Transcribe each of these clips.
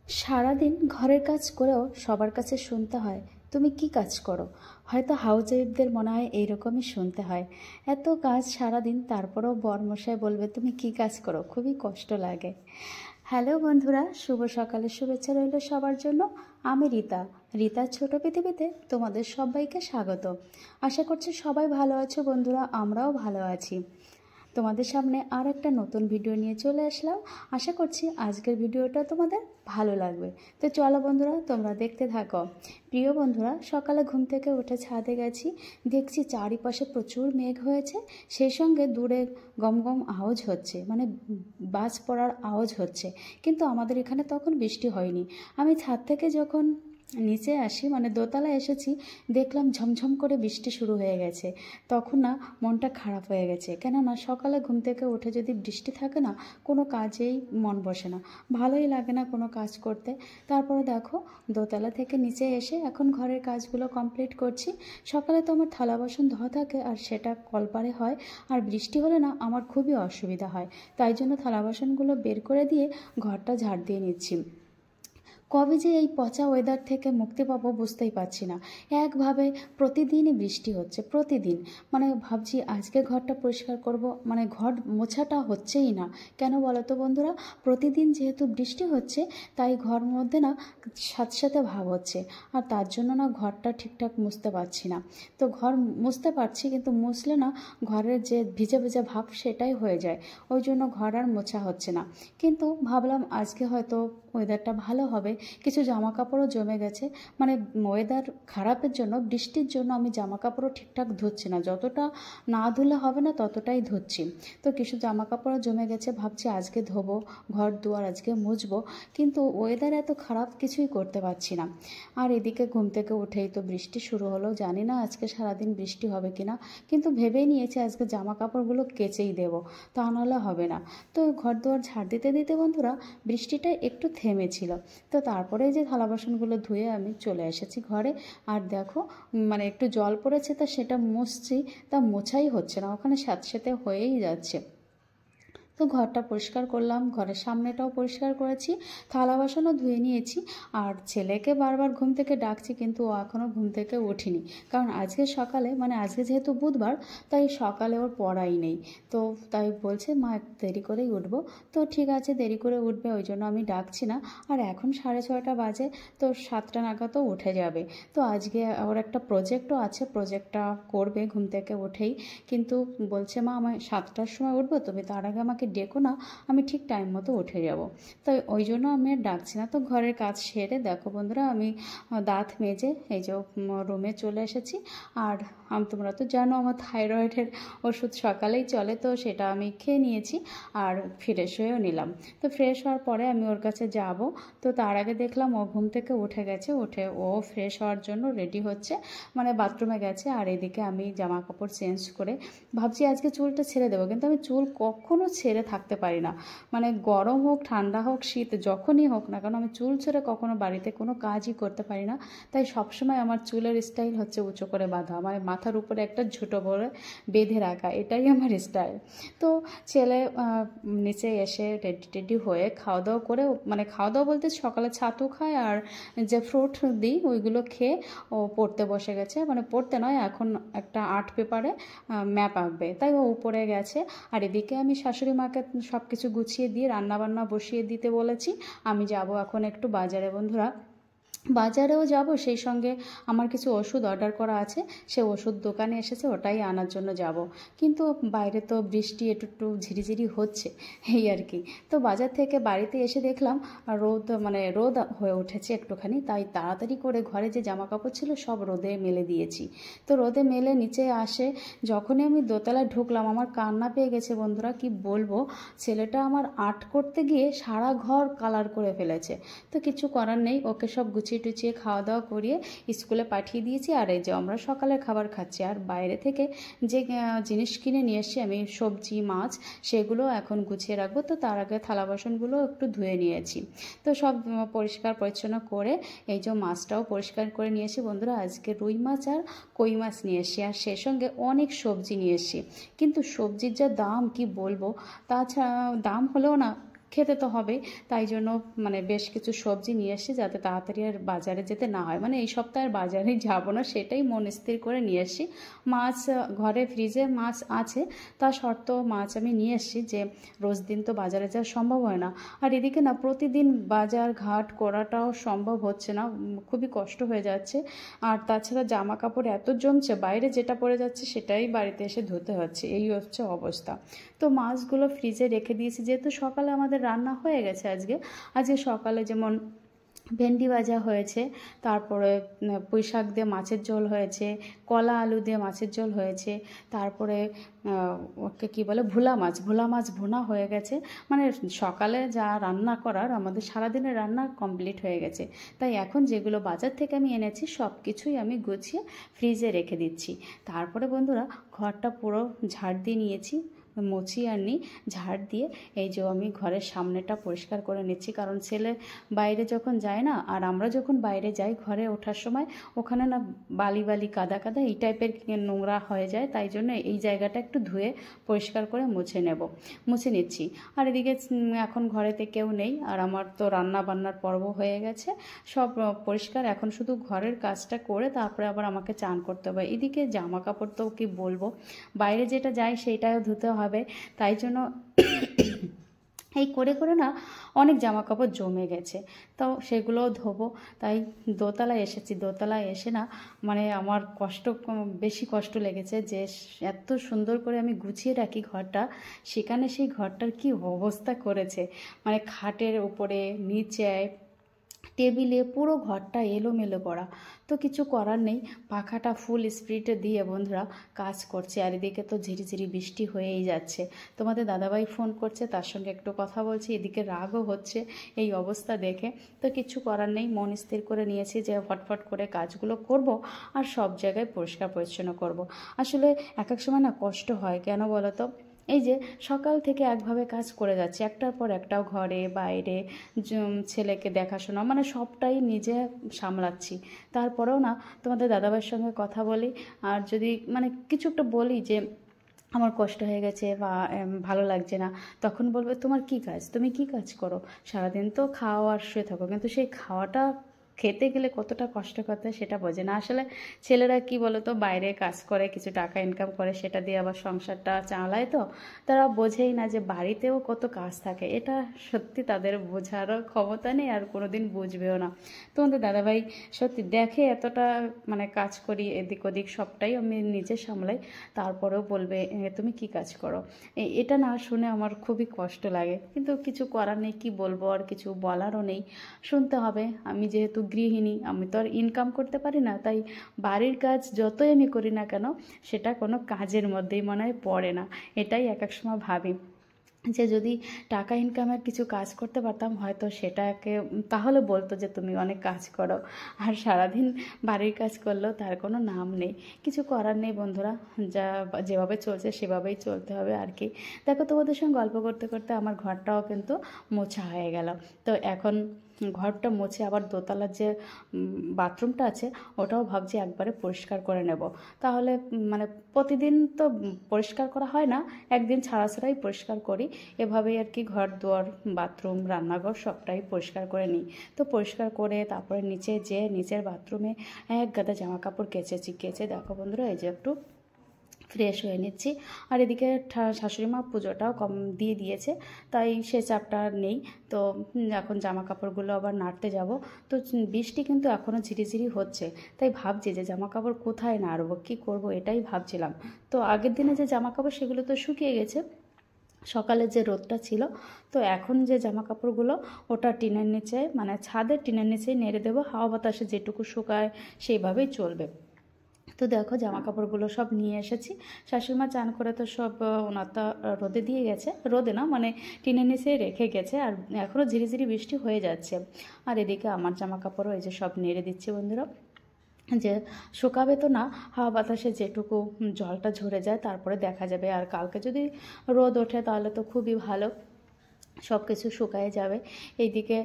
সারাদিন ঘরের কাজ করেও সবার কাছে শুনতে হয় তুমি কি কাজ করো। হয়তো হাউস ওয়াইফদের মনে হয় এইরকমই শুনতে হয়, এত কাজ সারাদিন, তারপরেও বরমশাই বলবে তুমি কি কাজ করো, খুবই কষ্ট লাগে। হ্যালো বন্ধুরা, শুভ সকালের শুভেচ্ছা রইল সবার জন্য। আমি রিতার ছোট পৃথিবীতে তোমাদের সবাইকে স্বাগত। আশা করছি সবাই ভালো আছো বন্ধুরা, আমরাও ভালো আছি। তোমাদের সামনে আর একটা নতুন ভিডিও নিয়ে চলে আসলাম। আশা করছি আজকের ভিডিওটা তোমাদের ভালো লাগবে। তো চলো বন্ধুরা, তোমরা দেখতে থাকো। প্রিয় বন্ধুরা, সকালে ঘুম থেকে উঠে ছাদে গেছি, দেখছি চারিপাশে প্রচুর মেঘ হয়েছে, সেই সঙ্গে দূরে গম গম আওয়াজ হচ্ছে, মানে বাজ পড়ার আওয়াজ হচ্ছে, কিন্তু আমাদের এখানে তখন বৃষ্টি হয়নি। আমি ছাদ থেকে যখন নিচে আসি, মানে দোতলায় এসেছি, দেখলাম ঝমঝম করে বৃষ্টি শুরু হয়ে গেছে। তখন না মনটা খারাপ হয়ে গেছে, কেননা সকালে ঘুম থেকে উঠে যদি বৃষ্টি থাকে না, কোনো কাজেই মন বসে না, ভালোই লাগে না কোনো কাজ করতে। তারপরে দেখো, দোতলা থেকে নিচে এসে এখন ঘরের কাজগুলো কমপ্লিট করছি। সকালে তো আমার থালা বাসন ধোয়া থাকে, আর সেটা কলপারে হয়, আর বৃষ্টি হলে না আমার খুবই অসুবিধা হয়, তাই জন্য থালা বাসনগুলো বের করে দিয়ে ঘরটা ঝাড় দিয়ে নিচ্ছি। কবে যে এই পচা ওয়েদার থেকে মুক্তি পাবো বুঝতেই পারছি না। একভাবে প্রতিদিনই বৃষ্টি হচ্ছে, প্রতিদিন। মানে ভাবছি আজকে ঘরটা পরিষ্কার করব, মানে ঘর মোছাটা হচ্ছেই না। কেন বলো তো বন্ধুরা, প্রতিদিন যেহেতু বৃষ্টি হচ্ছে, তাই ঘর মধ্যে না সাথে সাথে ভাব হচ্ছে, আর তার জন্য না ঘরটা ঠিকঠাক মুছতে পারছি না। তো ঘর মুছতে পারছি, কিন্তু মুছলে না ঘরের যে ভিজে ভিজে ভাব সেটাই হয়ে যায়, ওই জন্য ঘর আর মোছা হচ্ছে না। কিন্তু ভাবলাম আজকে হয়তো ওয়েদারটা ভালো হবে, কিছু জামা কাপড়ও জমে গেছে, মানে ওয়েদার খারাপের জন্য, বৃষ্টির জন্য আমি জামা কাপড়ও ঠিকঠাক ধুচ্ছি না, যতটা না ধুলে হবে না ততটাই ধুচ্ছি। তো কিছু জামা কাপড়ও জমে গেছে, ভাবছি আজকে ধোবো, ঘর দুয়ার আজকে মুছবো, কিন্তু ওয়েদার এত খারাপ, কিছুই করতে পারছি না। আর এদিকে ঘুম থেকে উঠেই তো বৃষ্টি শুরু হলো, জানি না আজকে সারাদিন বৃষ্টি হবে কিনা, কিন্তু ভেবেই নিয়েছি আজকে জামা কাপড়গুলো কেচেই দেবো, তা নাহলে হবে না। তো ঘর দুয়ার ঝাড় দিতে দিতে বন্ধুরা বৃষ্টিটা একটু থেমেছিল। তো তারপরে যে থালা বাসনগুলো ধুয়ে আমি চলে এসেছি ঘরে, আর দেখো মানে একটু জল পড়েছে, তা সেটা মুছছি, তা মোছাই হচ্ছে না, ওখানে স্যাঁতস্যাঁতে সাথে হয়েই যাচ্ছে। তো ঘরটা পরিষ্কার করলাম, ঘরের সামনেটাও পরিষ্কার করেছি, থালা বাসনও ধুয়ে নিয়েছি। আর ছেলেকে বারবার ঘুম থেকে ডাকছি, কিন্তু ও এখনও ঘুম থেকে ওঠেনি, কারণ আজকে সকালে, মানে আজকে যেহেতু বুধবার, তাই সকালে ওর পড়াই নেই। তো তাই বলছে মা একটু দেরি করেই উঠবো। তো ঠিক আছে, দেরি করে উঠবে, ওই জন্য আমি ডাকছি না। আর এখন 6:30 বাজে, তো 7টা নাগাদও উঠে যাবে। তো আজকে ওর একটা প্রজেক্টও আছে, প্রজেক্টটা করবে ঘুম থেকে উঠেই, কিন্তু বলছে মা আমি 7টার সময় উঠবো, তবে তার আগে আমাকে ডেকো না, আমি ঠিক টাইম মতো উঠে যাব। তাই ওই জন্য আমি আর ডাকছি না। তো ঘরের কাজ সেরে দেখো বন্ধুরা, আমি দাঁত মেজে এই যে রুমে চলে এসেছি। আর তোমরা তো জানো আমার থাইরয়েডের ওষুধ সকালেই চলে, তো সেটা আমি খেয়ে নিয়েছি, আর ফ্রেশ হয়েও নিলাম। তো ফ্রেশ হওয়ার পরে আমি ওর কাছে যাব। তো তার আগে দেখলাম ও ঘুম থেকে উঠে গেছে, উঠে ও ফ্রেশ হওয়ার জন্য রেডি হচ্ছে, মানে বাথরুমে গেছে। আর এদিকে আমি জামা কাপড় চেঞ্জ করে ভাবছি আজকে চুলটা ছেড়ে দেবো, কিন্তু আমি চুল কখনো ছেড়ে থাকতে পারি না, মানে গরম হোক ঠান্ডা হোক শীত যখনই হোক না কেন, আমি চুল ছেড়ে কখনো বাড়িতে কোনো কাজই করতে পারি না। তাই সবসময় আমার চুলের স্টাইল হচ্ছে উঁচু করে বাঁধা, মানে মাথার উপরে একটা ঝুঁটো করে বেঁধে রাখা, এটাই আমার স্টাইল। তো ছেলে নিচে এসে রেডি টেডি হয়ে খাওয়া দাওয়া করে, মানে খাওয়া দাওয়া বলতে সকালে ছাতু খায় আর যে ফ্রুট দিই ওইগুলো খেয়ে ও পড়তে বসে গেছে, মানে পড়তে নয়, এখন একটা আর্ট পেপারে ম্যাপ আঁকবে, তাই ও উপরে গেছে। আর এদিকে আমি শাশুড়ি মাকে সব কিছু গুছিয়ে দিয়ে রান্নাবান্না বসিয়ে দিতে বলেছি। আমি যাব এখন একটু বাজারে বন্ধুরা, বাজারেও যাব, সেই সঙ্গে আমার কিছু ওষুধ অর্ডার করা আছে, সে ওষুধ দোকানে এসেছে, ওটাই আনার জন্য যাব। কিন্তু বাইরে তো বৃষ্টি একটু একটু ঝিরিঝিরি হচ্ছে, এই আর কি। তো বাজার থেকে বাড়িতে এসে দেখলাম রোদ, মানে রোদ হয়ে উঠেছে একটুখানি, তাই তাড়াতাড়ি করে ঘরে যে জামা কাপড় ছিল সব রোদে মেলে দিয়েছি। তো রোদে মেলে নিচে আসে, যখনই আমি দোতলায় ঢুকলাম আমার কান্না পেয়ে গেছে বন্ধুরা, কি বলবো। ছেলেটা আমার আর্ট করতে গিয়ে সারা ঘর কালার করে ফেলেছে। তো কিছু করার নেই, ওকে সব গুছিয়ে টুচিয়ে খাওয়া দাওয়া করিয়ে স্কুলে পাঠিয়ে দিয়েছি। আর এই যে আমরা সকালের খাবার খাচ্ছি, আর বাইরে থেকে যে জিনিস কিনে নিয়ে এসছি আমি, সবজি মাছ, সেগুলো এখন গুছিয়ে রাখবো। তো তার আগে থালা বাসনগুলো একটু ধুয়ে নিয়েছি। তো সব পরিষ্কার পরিচ্ছন্ন করে এই যে মাছটাও পরিষ্কার করে নিয়েছি বন্ধুরা, আজকে রুই মাছ আর কই মাছ নিয়ে এসছি, আর সে সঙ্গে অনেক সবজি নিয়ে এসছি। কিন্তু সবজির যা দাম কি বলবো, তাছাড়া দাম হলেও না খেতে তো হবেই, তাই জন্য মানে বেশ কিছু সবজি নিয়ে এসেছি যাতে তাড়াতাড়ি আর বাজারে যেতে না হয়, মানে এই সপ্তাহে আর বাজারে যাবো না সেটাই মন স্থির করে নিয়ে এসেছি। মাছ ঘরে ফ্রিজে মাছ আছে, তা সত্ত্বেও মাছ আমি নিয়ে এসেছি যে রোজ দিন তো বাজারে যাওয়া সম্ভব হয় না। আর এদিকে না প্রতিদিন বাজার ঘাট করাটাও সম্ভব হচ্ছে না, খুবই কষ্ট হয়ে যাচ্ছে। আর তাছাড়া জামা কাপড় এত জমছে, বাইরে যেটা পরে যাচ্ছে সেটাই বাড়িতে এসে ধুতে হচ্ছে, এই হচ্ছে অবস্থা। তো মাছগুলো ফ্রিজে রেখে দিয়েছি, যেহেতু সকালে আমাদের রান্না হয়ে গেছে। আজকে সকালে যেমন ভেন্ডি ভাজা হয়েছে, তারপরে পুঁই শাক দিয়ে মাছের ঝোল হয়েছে, কলা আলু দিয়ে মাছের ঝোল হয়েছে, তারপরে ওকে কী বলে ভোলা মাছ ভুনা হয়ে গেছে। মানে সকালে যা রান্না করার আমাদের সারাদিনের রান্না কমপ্লিট হয়ে গেছে। তাই এখন যেগুলো বাজার থেকে আমি এনেছি সব কিছুই আমি গুছিয়ে ফ্রিজে রেখে দিচ্ছি। তারপরে বন্ধুরা ঘরটা পুরো ঝাড় দিয়ে নিয়েছি, মুছি আর নি, ঝাড় দিয়ে এই যে আমি ঘরের সামনেটা পরিষ্কার করে নিচ্ছি। কারণ ছেলে বাইরে যখন যায় না, আর আমরা যখন বাইরে যাই ঘরে ওঠার সময় ওখানে না বালি বালি কাদা কাদা এই টাইপের নোংরা হয়ে যায়, তাই জন্য এই জায়গাটা একটু ধুয়ে পরিষ্কার করে মুছে নিচ্ছি। আর এদিকে এখন ঘরেতে কেউ নেই, আর আমার তো রান্না বান্নার পর্ব হয়ে গেছে, সব পরিষ্কার। এখন শুধু ঘরের কাজটা করে তারপরে আবার আমাকে চান করতে হবে। এদিকে জামা কাপড় তো কি বলবো, বাইরে যেটা যায় সেইটাও ধুতে হবে, তাই জন্য এই করে করে না অনেক জামা কাপড় জমে গেছে, তো সেগুলোও ধোবো। তাই দোতলায় এসেছি, দোতলায় এসে না মানে আমার বেশি কষ্ট লেগেছে যে এত সুন্দর করে আমি গুছিয়ে রাখি ঘরটা, সেখানে সেই ঘরটার কি অবস্থা করেছে। মানে খাটের উপরে নিচে টেবিলে পুরো ঘরটা এলোমেলো করা। তো কিছু করার নেই, পাখাটা ফুল স্পিডে দিয়ে বন্ধুরা কাজ করছে। আর এদিকে তো ঝিরিঝিরি বৃষ্টি হয়েই যাচ্ছে। তোমাদের দাদাভাই ফোন করছে, তার সঙ্গে একটু কথা বলছি, এদিকে রাগও হচ্ছে এই অবস্থা দেখে। তো কিছু করার নেই, মন স্থির করে নিয়েছি যে ফটফট করে কাজগুলো করব আর সব জায়গায় পরিষ্কার পরিচ্ছন্ন করব। আসলে এক এক সময় না কষ্ট হয়, কেন বলো তো, এই যে সকাল থেকে একভাবে কাজ করে যাচ্ছি, একটার পর একটাও, ঘরে বাইরে ছেলেকে দেখাশোনা, মানে সবটাই নিজে সামলাচ্ছি। তারপরেও না তোমাদের দাদাভাইয়ের সঙ্গে কথা বলি, আর যদি মানে কিছু একটা বলি যে আমার কষ্ট হয়ে গেছে বা ভালো লাগছে না, তখন বলবে তোমার কি কাজ, তুমি কি কাজ করো, সারাদিন তো খাও আর শুয়ে থাকো, কিন্তু সেই খাওয়াটা খেতে গেলে কতটা কষ্ট করতে সেটা বোঝে না। আসলে ছেলেরা কি বলতো, বাইরে কাজ করে কিছু টাকা ইনকাম করে, সেটা দিয়ে আবার সংসারটা চালায়, তো তারা বোঝেই না যে বাড়িতেও কত কাজ থাকে। এটা সত্যি তাদের বোঝারও ক্ষমতা নেই, আর কোনোদিন বুঝবেও না। তোমাদের দাদাভাই সত্যি দেখে এতটা মানে কাজ করি এদিক ওদিক সবটাই আমি নিজে সামলাই, তারপরেও বলবে তুমি কি কাজ করো। এটা না শুনে আমার খুবই কষ্ট লাগে, কিন্তু কিছু করার নেই, কি বলবো, আর কিছু বলারও নেই, শুনতে হবে। আমি যেহেতু গৃহিণী, আমি তো আর ইনকাম করতে পারি না, তাই বাড়ির কাজ যতই আমি করি না কেন সেটা কোনো কাজের মধ্যেই মনে হয় পড়ে না। এটাই এক এক সময় ভাবি যে যদি টাকা ইনকামের কিছু কাজ করতে পারতাম হয়তো সেটাকে তাহলে বলতো যে তুমি অনেক কাজ করো, আর সারাদিন বাড়ির কাজ করলেও তার কোনো নাম নেই। কিছু করার নেই বন্ধুরা, যেভাবে চলছে সেভাবেই চলতে হবে আর কি। দেখো তোমাদের সঙ্গে গল্প করতে করতে আমার ঘরটাও কিন্তু মোছা হয়ে গেল। তো এখন ঘরটা মুছে আবার দোতলার যে বাথরুমটা আছে ওটাও ভাবছি একবারে পরিষ্কার করে নেব। তাহলে মানে প্রতিদিন তো পরিষ্কার করা হয় না, একদিন ছাড়া ছাড়াই পরিষ্কার করি, এভাবেই আর কি ঘর দুয়ার বাথরুম রান্নাঘর সবটাই পরিষ্কার করে নিই। তো পরিষ্কার করে তারপরে নিচের বাথরুমে এক গাদা জামা কাপড় কেচে দেখো বন্ধুরা এই যে একটু ফ্রেশ হয়ে নিচ্ছি। আর এদিকে শাশুড়ি মা পুজোটাও দিয়ে দিয়েছে, তাই সে চাপটা নেই। তো এখন জামা কাপড়গুলো আবার নাড়তে যাব। তো বৃষ্টি কিন্তু এখনও ঝিরিঝিরি হচ্ছে, তাই ভাবছি যে জামা কাপড় কোথায় নাড়বো, কী করব, এটাই ভাবছিলাম। তো আগের দিনে যে জামা কাপড় সেগুলো তো শুকিয়ে গেছে সকালে যে রোদটা ছিল, তো এখন যে জামা কাপড়গুলো ওটা টিনের নিচে মানে ছাদের টিনের নিচেই নেড়ে দেবো, হাওয়া বাতাসে যেটুকু শুকায় সেইভাবেই চলবে। তো দেখো জামা কাপড়গুলো সব নিয়ে এসেছি, শাশুড়িমা চান করে তো সব ওনারটা রোদে দিয়ে গেছে, রোদে না মানে টিনের নিচে রেখে গেছে, আর এখনও ঝিরিঝিরি বৃষ্টি হয়ে যাচ্ছে। আর এদিকে আমার জামা কাপড়ও এই যে সব নেড়ে দিচ্ছি বন্ধুরা, যে শুকাবে তো না, হাওয়া বাতাসে যেটুকু জলটা ঝরে যায় তারপরে দেখা যাবে। আর কালকে যদি রোদ ওঠে তাহলে তো খুবই ভালো, সব কিছু শুকায় যাবে। এইদিকে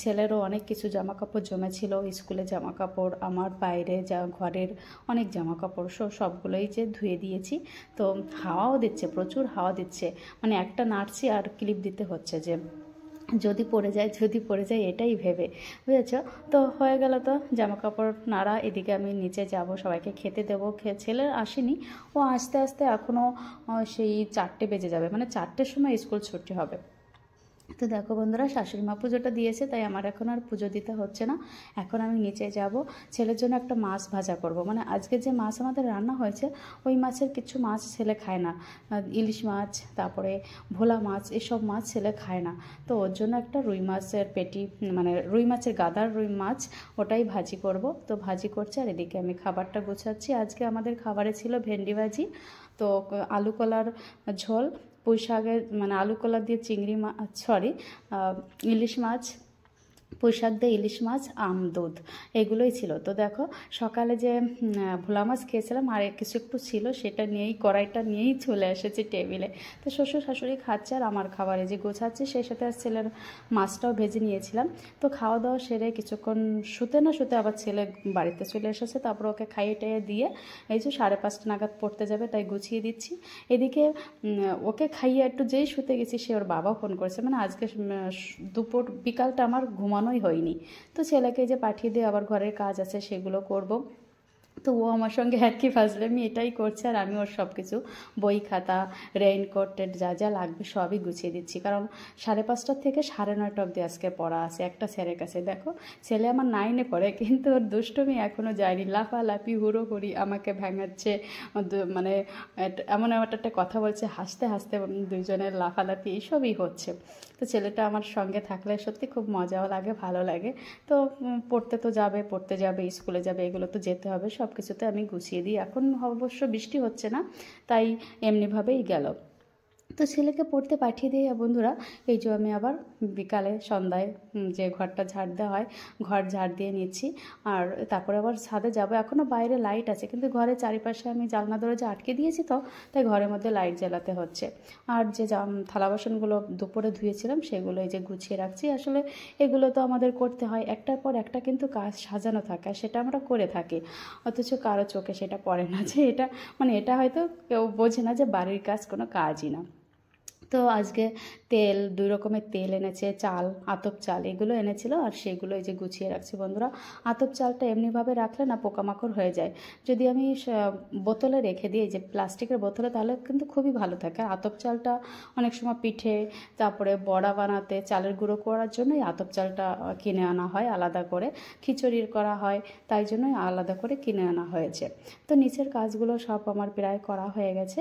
ছেলেরও অনেক কিছু জামা কাপড় জমেছিল, স্কুলে জামা কাপড়, আমার বাইরে ঘরের অনেক জামা কাপড় সবগুলোই যে ধুয়ে দিয়েছি। তো হাওয়াও দিচ্ছে, প্রচুর হাওয়া দিচ্ছে, মানে একটা নাড়ছি আর ক্লিপ দিতে হচ্ছে যে যদি পড়ে যায় এটাই ভেবে, বুঝেছ। তো হয়ে গেল তো জামা কাপড় নাড়া। এদিকে আমি নিচে যাব, সবাইকে খেতে দেবো। ছেলে আসেনি, ও আস্তে আস্তে এখনও সেই 4টে বেজে যাবে, মানে 4টের সময় স্কুল ছুটি হবে। তো দেখো বন্ধুরা, শাশুড়ি মা পুজোটা দিয়েছে, তাই আমার এখন আর পুজো দিতে হচ্ছে না। এখন আমি নিচে যাব, ছেলের জন্য একটা মাছ ভাজা করব। মানে আজকে যে মাছ আমাদের রান্না হয়েছে, ওই মাছের কিছু মাছ ছেলে খায় না, ইলিশ মাছ, তারপরে ভোলা মাছ, এসব মাছ ছেলে খায় না। তো ওর জন্য একটা রুই মাছের পেটি, মানে রুই মাছের গাদার রুই মাছ, ওটাই ভাজি করব। তো ভাজি করছে, আর এদিকে আমি খাবারটা গোছাচ্ছি। আজকে আমাদের খাবারে ছিল ভেন্ডি ভাজি, তো আলু কলার ঝোল, পুঁই শাকের মানে আলু কলা দিয়ে চিংড়ি মাছ, ইলিশ মাছ, পুঁই শাক দিয়ে ইলিশ মাছ, আম, দুধ, এগুলোই ছিল। তো দেখো সকালে যে ভোলা মাছ খেয়েছিলাম আর কিছু একটু ছিল, সেটা নিয়েই কড়াইটা নিয়েই চলে এসেছি টেবিলে। তো শ্বশুর শাশুড়ি খাচ্ছে, আর আমার খাবারে যে গোছাচ্ছি, সেই সাথে আর ছেলের মাছটাও ভেজে নিয়েছিলাম। তো খাওয়া দাওয়া সেরে কিছুক্ষণ শুতে না শুতে আবার ছেলে বাড়িতে চলে এসেছে। তারপর ওকে খাইয়ে টাইয়ে দিয়ে এই যে 5:30 নাগাদ পড়তে যাবে, তাই গুছিয়ে দিচ্ছি। এদিকে ওকে খাইয়ে একটু যেই শুতে গেছি, সে ওর বাবা ফোন করেছে। মানে আজকে বিকালটা আমার ঘুমানোই হয়নি। তো ছেলেকে যে পাঠিয়ে দিয়ে আবার ঘরের কাজ আছে, সেগুলো করব। তো ও আমার সঙ্গে একই ফাজলামি এটাই করছে, আর আমি ওর সব কিছু বই খাতা রেইনকোট যা যা লাগবে সবই গুছিয়ে দিচ্ছি। কারণ 5:30 থেকে 9:30 অবধি আজকে পড়া আছে একটা স্যারের কাছে। দেখো ছেলে আমার 9-এ পড়ে, কিন্তু ওর দুষ্টুমি এখনও যায়নি, লাফালাফি হুড়োহুড়ি আমাকে ভেঙাচ্ছে, মানে এমন একটা কথা বলছে, হাসতে হাসতে দুজনের লাফালাফি এইসবই হচ্ছে। তো ছেলেটা আমার সঙ্গে থাকলে সত্যি খুব মজাও লাগে, ভালো লাগে। তো পড়তে যাবে স্কুলে যাবে, এগুলো তো যেতে হবে, সব কিছুতে আমি গুছিয়ে দিই। এখন অবশ্য বৃষ্টি হচ্ছে না, তাই এমনিভাবেই গেল। তো ছেলেকে পড়তে পাঠিয়ে দিয়ে বন্ধুরা, এই যে আমি আবার বিকালে সন্ধ্যায় যে ঘরটা ঝাড় দেওয়া হয়, ঘর ঝাড় দিয়ে নিচ্ছি। আর তারপরে আবার ছাদে যাব। এখনও বাইরে লাইট আছে, কিন্তু ঘরের চারিপাশে আমি জানলা দরজা আটকে দিয়েছি, তো তাই ঘরের মধ্যে লাইট জ্বালাতে হচ্ছে। আর যে থালা বাসনগুলো দুপুরে ধুয়েছিলাম, সেগুলো এই যে গুছিয়ে রাখছি। আসলে এগুলো তো আমাদের করতে হয়, একটার পর একটা কিন্তু কাজ সাজানো থাকে, সেটা আমরা করে থাকি, অথচ কারো চোখে সেটা পড়ে না যে এটা, মানে এটা হয়তো কেউ বোঝে না যে বাড়ির কাজ কোনো কাজই না। তো আজকে 2 রকমের তেল এনেছে, চাল, আতপ চাল, এগুলো এনেছিল, আর সেগুলো এই যে গুছিয়ে রাখছি বন্ধুরা। আতপ চালটা এমনিভাবে রাখলে না পোকামাকড় হয়ে যায়। যদি আমি বোতলে রেখে দিই, যে প্লাস্টিকের বোতলে, তাহলে কিন্তু খুবই ভালো থাকে। আর আতপ চালটা অনেক সময় পিঠে, তারপরে বড়া বানাতে, চালের গুঁড়ো করার জন্যই আতপ চালটা কিনে আনা হয় আলাদা করে, খিচুড়ির করা হয়, তাই জন্যই আলাদা করে কিনে আনা হয়েছে। তো নিচের কাজগুলো সব আমার প্রায় করা হয়ে গেছে।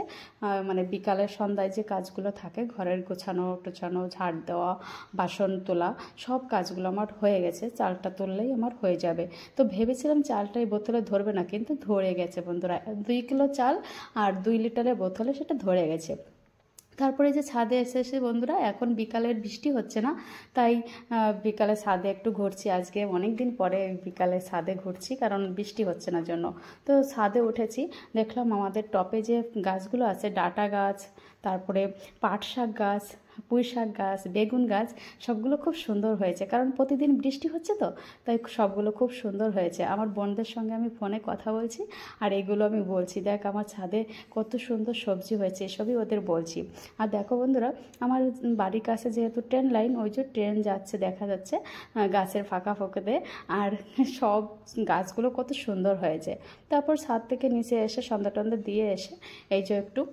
মানে বিকালের সন্ধ্যায় যে কাজগুলো থাকে, ঘরের গোছানো টোছানো, ঝাড় দেওয়া, বাসন তোলা, সব কাজগুলো আমার হয়ে গেছে। চালটা তুললেই আমার হয়ে যাবে। তো ভেবেছিলাম চালটা এই বোতলে ধরবে না, কিন্তু ধরে গেছে বন্ধুরা। 2 কিলো চাল আর 2 লিটারের বোতলে সেটা ধরে গেছে। তারপরে যে ছাদে এসে বন্ধুরা, এখন বিকালের বৃষ্টি হচ্ছে না, তাই বিকালে ছাদে একটু ঘুরছি। আজকে অনেক দিন পরে বিকালে ছাদে ঘুরছি, কারণ বৃষ্টি হচ্ছে না জন্য। তো ছাদে উঠেছি, দেখলাম আমাদের টপে যে গাছগুলো আছে, ডাঁটা গাছ, তারপরে পাট শাক গাছ, পুঁই শাক গাছ, বেগুন গাছ, সবগুলো খুব সুন্দর হয়েছে। কারণ প্রতিদিন বৃষ্টি হচ্ছে, তো তাই সবগুলো খুব সুন্দর হয়েছে। আমার বোনদের সঙ্গে আমি ফোনে কথা বলছি, আর এগুলো আমি বলছি, দেখ আমার ছাদে কত সুন্দর সবজি হয়েছে, এসবই ওদের বলছি। আর দেখো বন্ধুরা, আমার বাড়ির কাছে যেহেতু ট্রেন লাইন, ওই যে ট্রেন যাচ্ছে দেখা যাচ্ছে গাছের ফাঁকা ফোঁকতে, আর সব গাছগুলো কত সুন্দর হয়েছে। তারপর ছাদ থেকে নিচে এসে সন্ধ্যা টন্ধা দিয়ে এসে এই যে একটু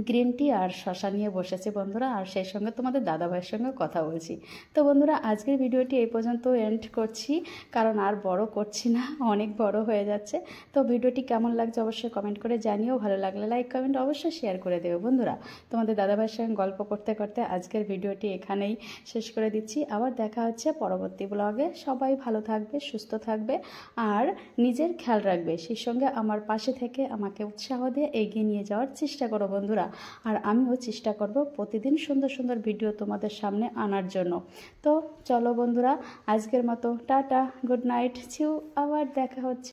গ্রিন টি আর শশা নিয়ে বসেছে বন্ধুরা, আর সেই সঙ্গে তোমাদের দাদাভাইয়ের সঙ্গে কথা বলছি। তো বন্ধুরা, আজকের ভিডিওটি এই পর্যন্ত এন্ড করছি, কারণ আর বড় করছি না, অনেক বড় হয়ে যাচ্ছে। তো ভিডিওটি কেমন লাগছে অবশ্যই কমেন্ট করে জানিও, ভালো লাগলে লাইক কমেন্ট অবশ্যই শেয়ার করে দেবে বন্ধুরা। তোমাদের দাদাভাইয়ের সঙ্গে গল্প করতে করতে আজকের ভিডিওটি এখানেই শেষ করে দিচ্ছি। আবার দেখা হচ্ছে পরবর্তী ব্লগে। সবাই ভালো থাকবে, সুস্থ থাকবে, আর নিজের খেয়াল রাখবে। সেই সঙ্গে আমার পাশে থেকে আমাকে উৎসাহ দিয়ে এগিয়ে নিয়ে যাওয়ার চেষ্টা করো বন্ধুরা। আর আমিও চেষ্টা করব প্রতিদিন সুন্দর সুন্দর ভিডিও তোমাদের সামনে আনার জন্য। তো চলো বন্ধুরা, আজকের মতো টাটা, গুড নাইট, আবার দেখা হচ্ছে।